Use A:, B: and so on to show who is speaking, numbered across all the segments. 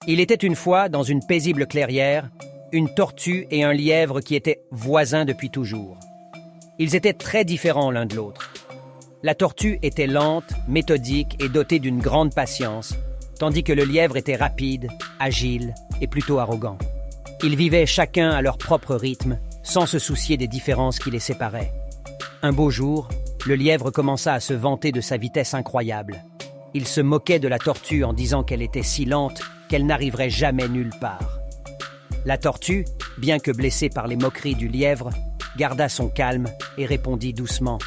A: Il était une fois, dans une paisible clairière, une tortue et un lièvre qui étaient voisins depuis toujours. Ils étaient très différents l'un de l'autre. La tortue était lente, méthodique et dotée d'une grande patience, tandis que le lièvre était rapide, agile et plutôt arrogant. Ils vivaient chacun à leur propre rythme, sans se soucier des différences qui les séparaient. Un beau jour, le lièvre commença à se vanter de sa vitesse incroyable. Il se moquait de la tortue en disant qu'elle était si lente qu'elle n'arriverait jamais nulle part. La tortue, bien que blessée par les moqueries du lièvre, garda son calme et répondit doucement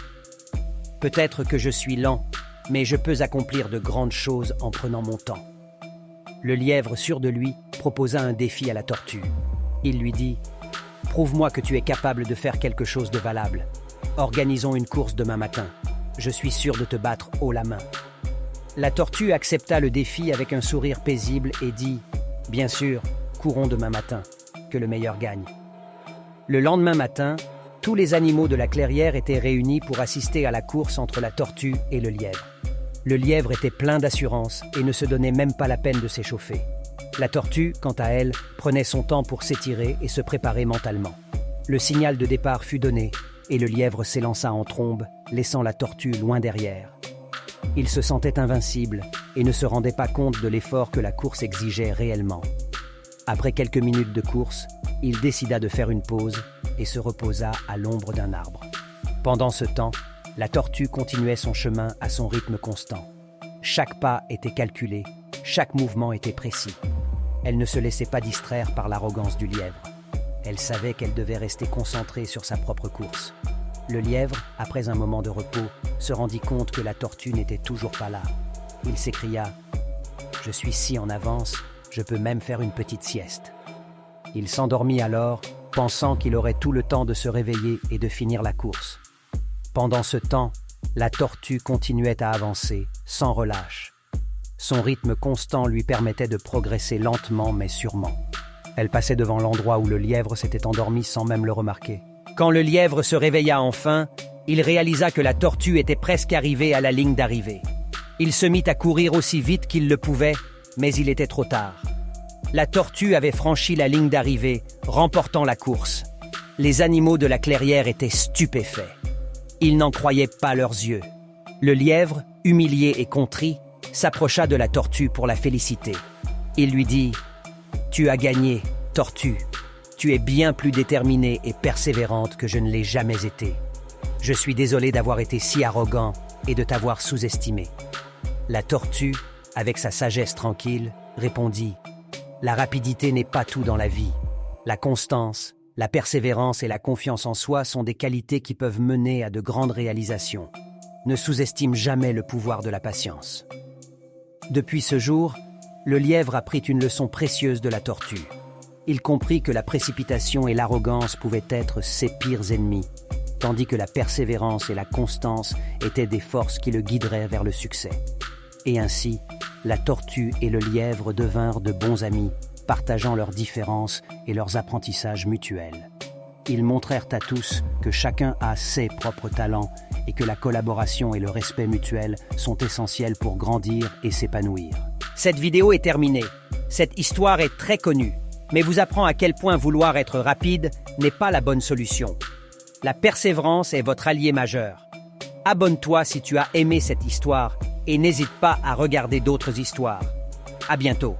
A: « Peut-être que je suis lent, mais je peux accomplir de grandes choses en prenant mon temps. » Le lièvre, sûr de lui, proposa un défi à la tortue. Il lui dit « Prouve-moi que tu es capable de faire quelque chose de valable. Organisons une course demain matin. Je suis sûr de te battre haut la main. » La tortue accepta le défi avec un sourire paisible et dit « Bien sûr, courons demain matin, que le meilleur gagne. » Le lendemain matin, tous les animaux de la clairière étaient réunis pour assister à la course entre la tortue et le lièvre. Le lièvre était plein d'assurance et ne se donnait même pas la peine de s'échauffer. La tortue, quant à elle, prenait son temps pour s'étirer et se préparer mentalement. Le signal de départ fut donné et le lièvre s'élança en trombe, laissant la tortue loin derrière. Il se sentait invincible et ne se rendait pas compte de l'effort que la course exigeait réellement. Après quelques minutes de course, il décida de faire une pause et se reposa à l'ombre d'un arbre. Pendant ce temps, la tortue continuait son chemin à son rythme constant. Chaque pas était calculé, chaque mouvement était précis. Elle ne se laissait pas distraire par l'arrogance du lièvre. Elle savait qu'elle devait rester concentrée sur sa propre course. Le lièvre, après un moment de repos, se rendit compte que la tortue n'était toujours pas là. Il s'écria « Je suis si en avance, je peux même faire une petite sieste. » Il s'endormit alors, pensant qu'il aurait tout le temps de se réveiller et de finir la course. Pendant ce temps, la tortue continuait à avancer, sans relâche. Son rythme constant lui permettait de progresser lentement mais sûrement. Elle passait devant l'endroit où le lièvre s'était endormi sans même le remarquer. Quand le lièvre se réveilla enfin, il réalisa que la tortue était presque arrivée à la ligne d'arrivée. Il se mit à courir aussi vite qu'il le pouvait, mais il était trop tard. La tortue avait franchi la ligne d'arrivée, remportant la course. Les animaux de la clairière étaient stupéfaits. Ils n'en croyaient pas leurs yeux. Le lièvre, humilié et contrit, s'approcha de la tortue pour la féliciter. Il lui dit « Tu as gagné, tortue. Tu es bien plus déterminée et persévérante que je ne l'ai jamais été. Je suis désolé d'avoir été si arrogant et de t'avoir sous-estimé. » La tortue, avec sa sagesse tranquille, répondit « La rapidité n'est pas tout dans la vie. La constance, la persévérance et la confiance en soi sont des qualités qui peuvent mener à de grandes réalisations. Ne sous-estime jamais le pouvoir de la patience. » Depuis ce jour, le lièvre apprit une leçon précieuse de la tortue. Il comprit que la précipitation et l'arrogance pouvaient être ses pires ennemis, tandis que la persévérance et la constance étaient des forces qui le guideraient vers le succès. Et ainsi, la tortue et le lièvre devinrent de bons amis, partageant leurs différences et leurs apprentissages mutuels. Ils montrèrent à tous que chacun a ses propres talents et que la collaboration et le respect mutuel sont essentiels pour grandir et s'épanouir. Cette vidéo est terminée. Cette histoire est très connue, mais vous apprend à quel point vouloir être rapide n'est pas la bonne solution. La persévérance est votre allié majeur. Abonne-toi si tu as aimé cette histoire et n'hésite pas à regarder d'autres histoires. À bientôt.